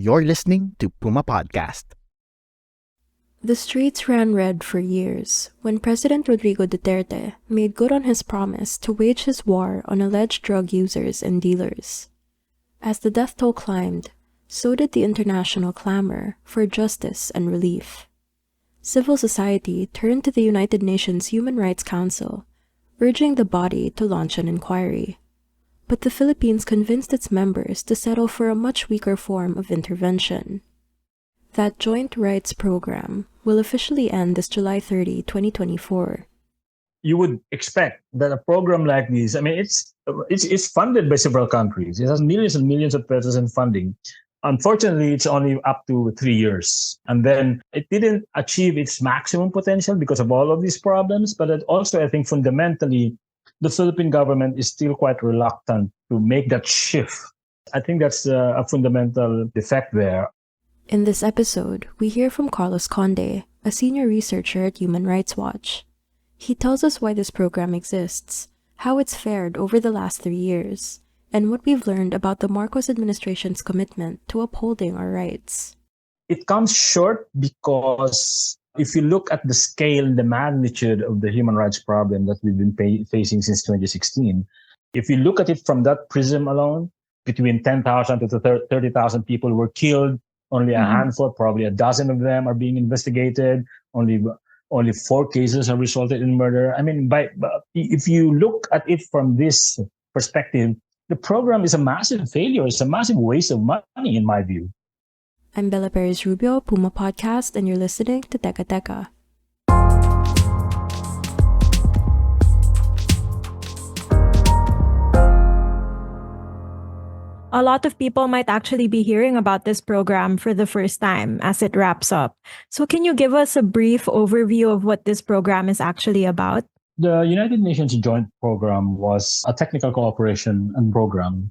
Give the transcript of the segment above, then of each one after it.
You're listening to Puma Podcast. The streets ran red for years when President Rodrigo Duterte made good on his promise to wage his war on alleged drug users and dealers. As the death toll climbed, so did the international clamor for justice and relief. Civil society turned to the United Nations Human Rights Council, urging the body to launch an inquiry. But the Philippines convinced its members to settle for a much weaker form of intervention. That joint rights program will officially end this July 30, 2024. You would expect that a program like this, it's funded by several countries. It has millions and millions of pesos in funding. Unfortunately, it's only up to 3 years. And then it didn't achieve its maximum potential because of all of these problems. But it also, I think, fundamentally, the Philippine government is still quite reluctant to make that shift. I think that's a fundamental defect there. In this episode, we hear from Carlos Conde, a senior researcher at Human Rights Watch. He tells us why this program exists, how it's fared over the last 3 years, and what we've learned about the Marcos administration's commitment to upholding our rights. It comes short because if you look at the scale and the magnitude of the human rights problem that we've been facing since 2016, if you look at it from that prism alone, between 10,000 to 30,000 people were killed. Only a handful, probably a dozen of them are being investigated. Only 4 cases have resulted in murder. If you look at it from this perspective, the program is a massive failure. It's a massive waste of money, in my view. I'm Bella Perez Rubio, Puma Podcast, and you're listening to Teka Teka. A lot of people might actually be hearing about this program for the first time as it wraps up. So can you give us a brief overview of what this program is actually about? The United Nations Joint Program was a technical cooperation and program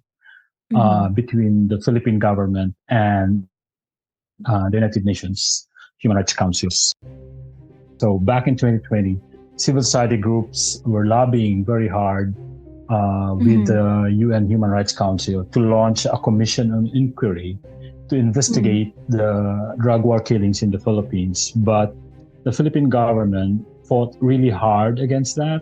between the Philippine government and the United Nations Human Rights Councils. So back in 2020, civil society groups were lobbying very hard with the UN Human Rights Council to launch a commission on inquiry to investigate the drug war killings in the Philippines. But the Philippine government fought really hard against that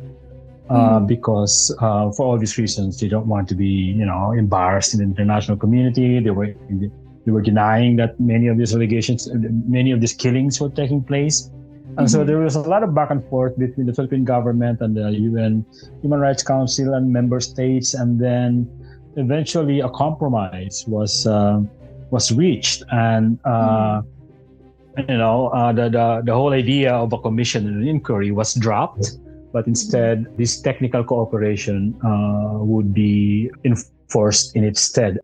because for obvious reasons, they don't want to be, embarrassed in the international community. They were denying that many of these allegations, many of these killings were taking place. And so there was a lot of back and forth between the Philippine government and the UN Human Rights Council and member states. And then eventually a compromise was reached. And, the whole idea of a commission and an inquiry was dropped. But instead, this technical cooperation would be enforced in its stead.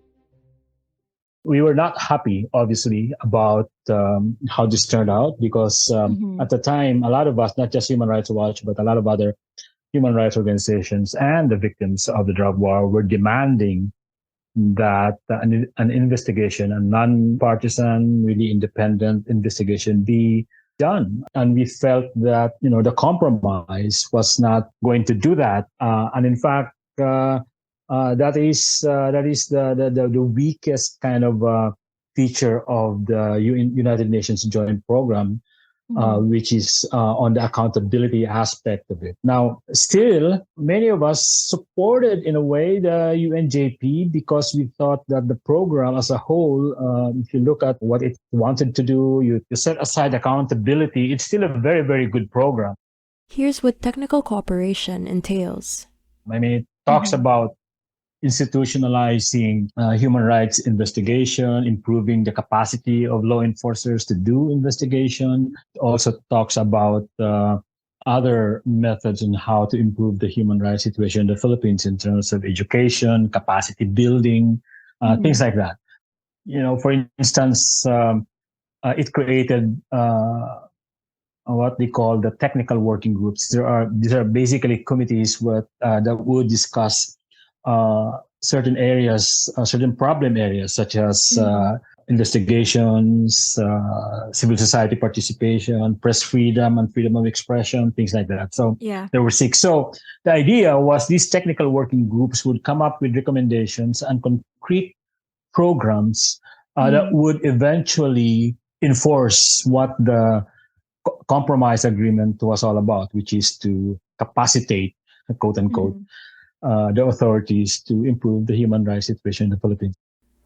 We were not happy, obviously, about how this turned out because at the time, a lot of us, not just Human Rights Watch, but a lot of other human rights organizations and the victims of the drug war were demanding that an investigation, a non-partisan, really independent investigation be done. And we felt that, the compromise was not going to do that. And in fact, that is the weakest kind of feature of the United Nations Joint Program, which is on the accountability aspect of it. Now, still, many of us supported in a way the UNJP because we thought that the program as a whole, if you look at what it wanted to do, you set aside accountability, it's still a very, very good program. Here's what technical cooperation entails. It talks about institutionalizing human rights investigation, improving the capacity of law enforcers to do investigation. It also talks about other methods on how to improve the human rights situation in the Philippines in terms of education, capacity building, things like that. For instance, it created what they call the technical working groups. These are basically committees that would discuss certain areas, certain problem areas, such as investigations, civil society participation, press freedom and freedom of expression, things like that. So there were 6. So the idea was these technical working groups would come up with recommendations and concrete programs that would eventually enforce what the compromise agreement was all about, which is to capacitate, quote unquote, the authorities to improve the human rights situation in the Philippines.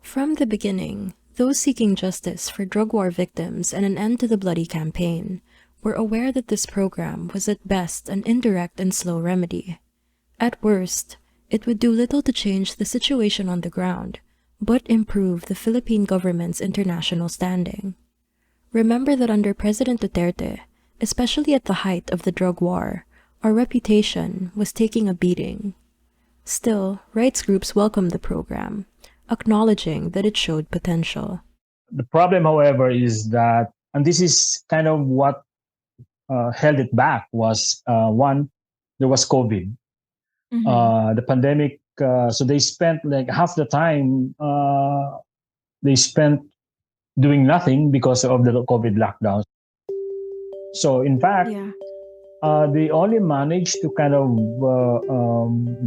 From the beginning, those seeking justice for drug war victims and an end to the bloody campaign were aware that this program was at best an indirect and slow remedy. At worst, it would do little to change the situation on the ground, but improve the Philippine government's international standing. Remember that under President Duterte, especially at the height of the drug war, our reputation was taking a beating. Still, rights groups welcomed the program, acknowledging that it showed potential. The problem, however, is that, and this is kind of what held it back, was one, there was COVID. The pandemic, so they spent like half the time, they spent doing nothing because of the COVID lockdowns. So in fact, they only managed to kind of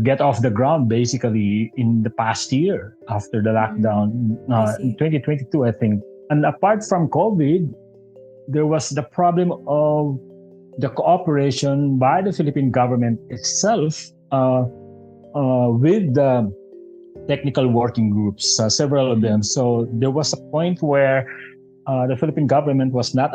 get off the ground basically in the past year after the lockdown, in 2022, I think. And apart from COVID, there was the problem of the cooperation by the Philippine government itself with the technical working groups, several of them. So there was a point where the Philippine government was not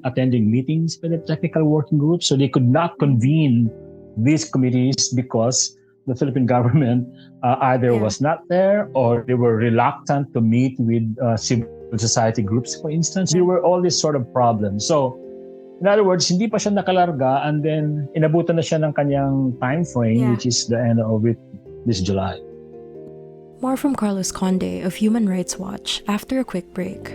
attending meetings with the technical working groups, so they could not convene these committees because the Philippine government either was not there or they were reluctant to meet with civil society groups, for instance. There were all these sort of problems. So, in other words, hindi pa siya nakalarga, and then inabutan na siya ng kanyang time frame, which is the end of it this July. More from Carlos Conde of Human Rights Watch after a quick break.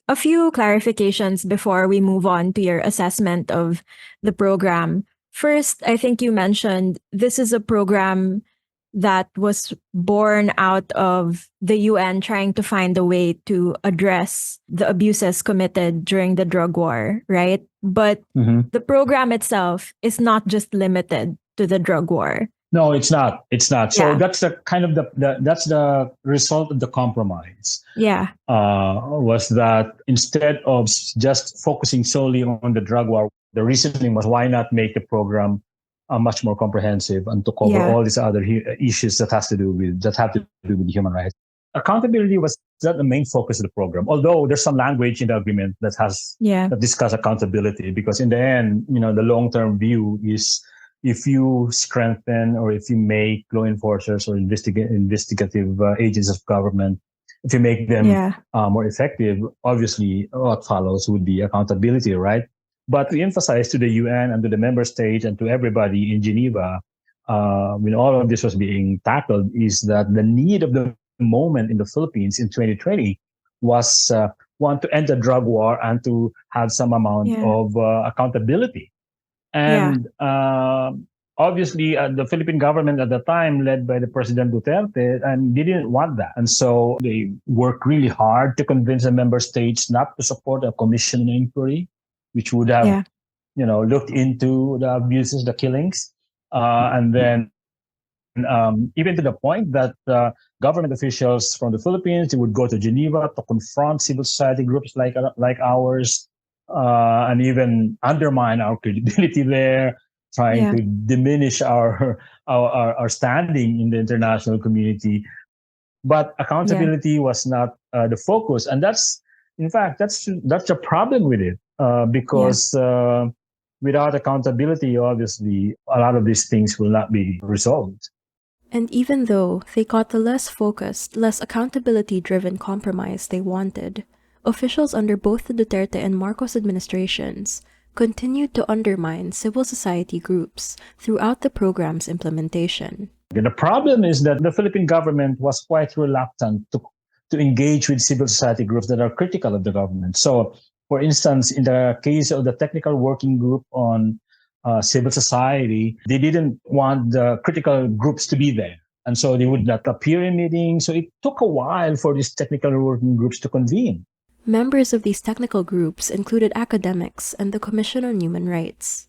A few clarifications before we move on to your assessment of the program. First, I think you mentioned this is a program that was born out of the UN trying to find a way to address the abuses committed during the drug war, right? But the program itself is not just limited to the drug war. No, it's not. It's not. So that's the kind of that's the result of the compromise. Was that instead of just focusing solely on the drug war, the reasoning was why not make the program much more comprehensive and to cover all these other issues that have to do with human rights. Accountability was not the main focus of the program, although there's some language in the agreement that has that discuss accountability, because in the end, the long-term view is if you strengthen or if you make law enforcers or investigative agents of government, if you make them more effective, obviously what follows would be accountability, right? But we emphasize to the UN and to the member states and to everybody in Geneva, when all of this was being tackled, is that the need of the moment in the Philippines in 2020 was one, to end the drug war and to have some amount of accountability. And obviously, the Philippine government at the time, led by the President Duterte, and they didn't want that. And so they worked really hard to convince the member states not to support a commission inquiry, which would have, looked into the abuses, the killings. And then even to the point that government officials from the Philippines, they would go to Geneva to confront civil society groups like ours, and even undermine our credibility there, trying to diminish our standing in the international community. But accountability was not the focus, and that's the problem with it, because without accountability, obviously, a lot of these things will not be resolved. And even though they got the less focused, less accountability-driven compromise they wanted, officials under both the Duterte and Marcos administrations continued to undermine civil society groups throughout the program's implementation. The problem is that the Philippine government was quite reluctant to engage with civil society groups that are critical of the government. So, for instance, in the case of the technical working group on civil society, they didn't want the critical groups to be there. And so they would not appear in meetings. So it took a while for these technical working groups to convene. Members of these technical groups included academics and the Commission on Human Rights.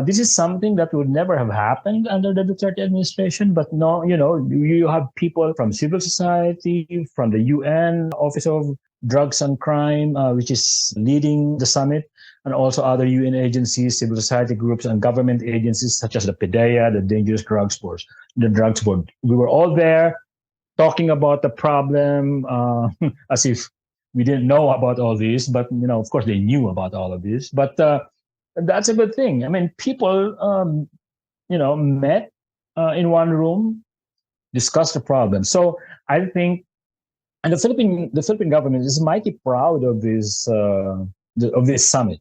This is something that would never have happened under the Duterte administration. But no, you have people from civil society, from the UN Office of Drugs and Crime, which is leading the summit, and also other UN agencies, civil society groups, and government agencies such as the PDEA, the Dangerous Drugs Board, the Drugs Board. We were all there talking about the problem as if we didn't know about all this, but of course they knew about all of this. But that's a good thing. I mean, people met in one room, discussed the problem. So I think, and the Philippine government is mighty proud of this summit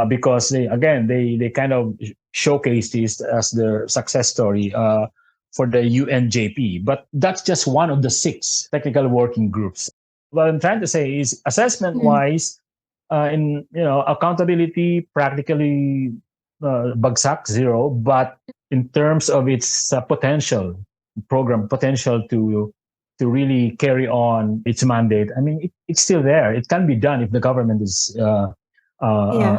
because they kind of showcase this as their success story for the UNJP. But that's just one of the 6 technical working groups. What I'm trying to say is, assessment-wise, in accountability, practically bagsak, 0. But in terms of its program potential to really carry on its mandate, I mean, it's still there. It can be done if the government is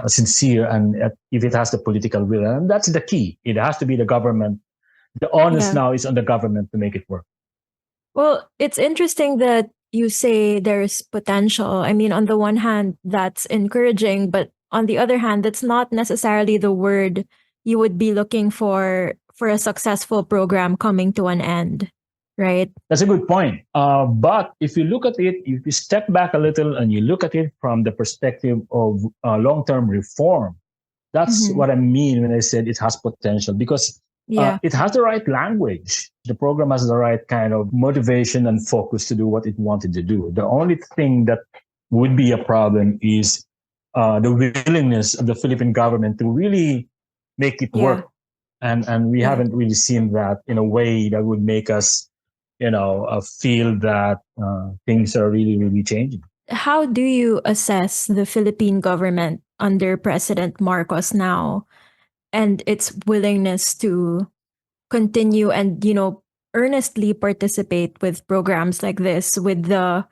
sincere and if it has the political will. And that's the key. It has to be the government. The onus now is on the government to make it work. Well, it's interesting that you say there's potential. I mean, on the one hand, that's encouraging, but on the other hand, that's not necessarily the word you would be looking for a successful program coming to an end, right? That's a good point. But if you look at it, if you step back a little and you look at it from the perspective of long-term reform, that's what I mean when I said it has potential, because it has the right language. The program has the right kind of motivation and focus to do what it wanted to do. The only thing that would be a problem is the willingness of the Philippine government to really make it work. And we haven't really seen that in a way that would make us, feel that things are really, really changing. How do you assess the Philippine government under President Marcos now and its willingness to continue and, earnestly participate with programs like this with the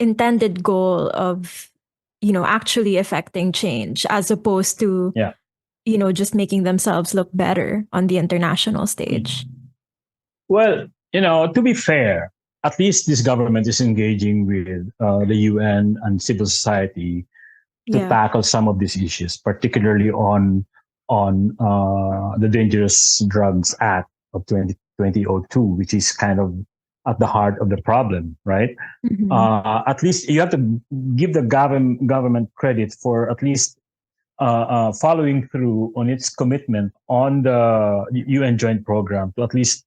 intended goal of, actually affecting change as opposed to, just making themselves look better on the international stage? Well, to be fair, at least this government is engaging with the UN and civil society to tackle some of these issues, particularly on the Dangerous Drugs Act of 2002, which is kind of at the heart of the problem, right? At least you have to give the government credit for at least following through on its commitment on the UN joint program to at least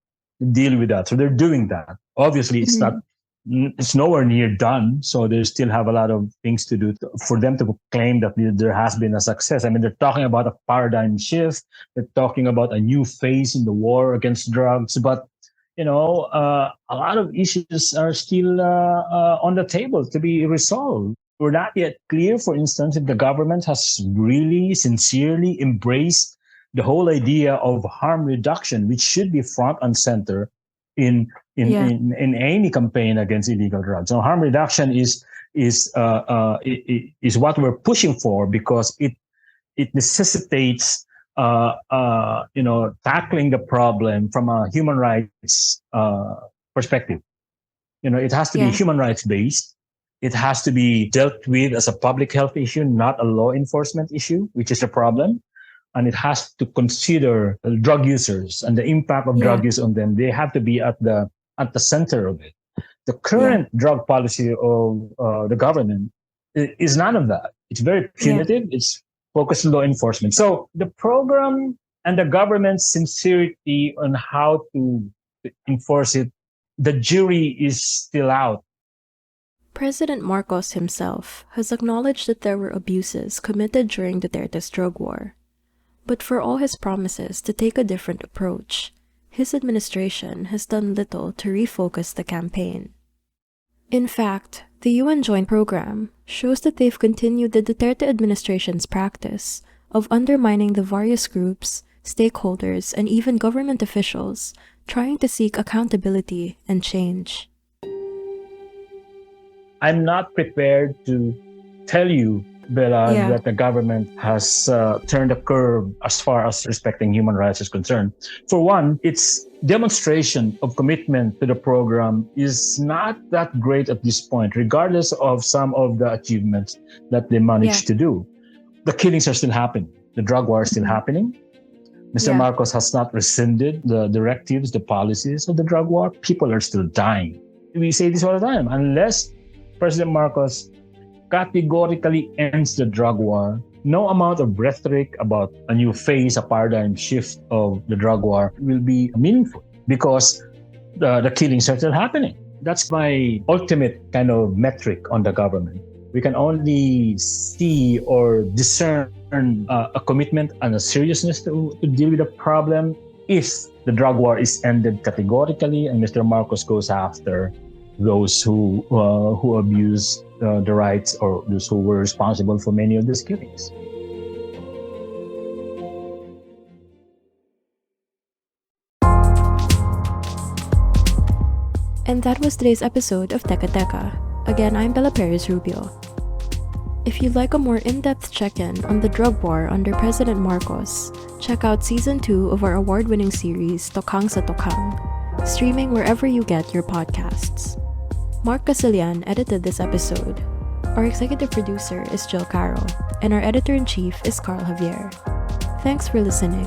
deal with that. So they're doing that. Obviously, it's nowhere near done. So they still have a lot of things to do for them to claim that there has been a success. I mean, they're talking about a paradigm shift. They're talking about a new phase in the war against drugs. But, a lot of issues are still on the table to be resolved. We're not yet clear, for instance, if the government has really sincerely embraced the whole idea of harm reduction, which should be front and center in any campaign against illegal drugs. So harm reduction is what we're pushing for, because it necessitates tackling the problem from a human rights perspective. It has to be human rights based. It has to be dealt with as a public health issue, not a law enforcement issue, which is a problem. And it has to consider drug users and the impact of drug use on them. They have to be at the center of it. The current drug policy of the government is none of that. It's very punitive. It's focused on law enforcement. So the program and the government's sincerity on how to enforce it, the jury is still out. President Marcos himself has acknowledged that there were abuses committed during Duterte's drug war. But for all his promises to take a different approach, his administration has done little to refocus the campaign. In fact, the UN Joint Program shows that they've continued the Duterte administration's practice of undermining the various groups, stakeholders, and even government officials trying to seek accountability and change. I'm not prepared to tell you Bella, Yeah. that the government has turned the curve as far as respecting human rights is concerned. For one, its demonstration of commitment to the program is not that great at this point, regardless of some of the achievements that they managed to do. The killings are still happening. The drug war is still happening. Mr. Marcos has not rescinded the directives, the policies of the drug war. People are still dying. We say this all the time. Unless President Marcos categorically ends the drug war, no amount of rhetoric about a new phase, a paradigm shift of the drug war will be meaningful because the killings are still happening. That's my ultimate kind of metric on the government. We can only see or discern a commitment and a seriousness to deal with the problem if the drug war is ended categorically and Mr. Marcos goes after those who abuse the rights or those who were responsible for many of these killings. And that was today's episode of Teka Teka. Again, I'm Bella Perez Rubio. If you'd like a more in-depth check-in on the drug war under President Marcos, check out Season 2 of our award-winning series, Tokang sa Tokang, streaming wherever you get your podcasts. Mark Casilian edited this episode. Our executive producer is Jill Caro, and our editor-in-chief is Carl Javier. Thanks for listening.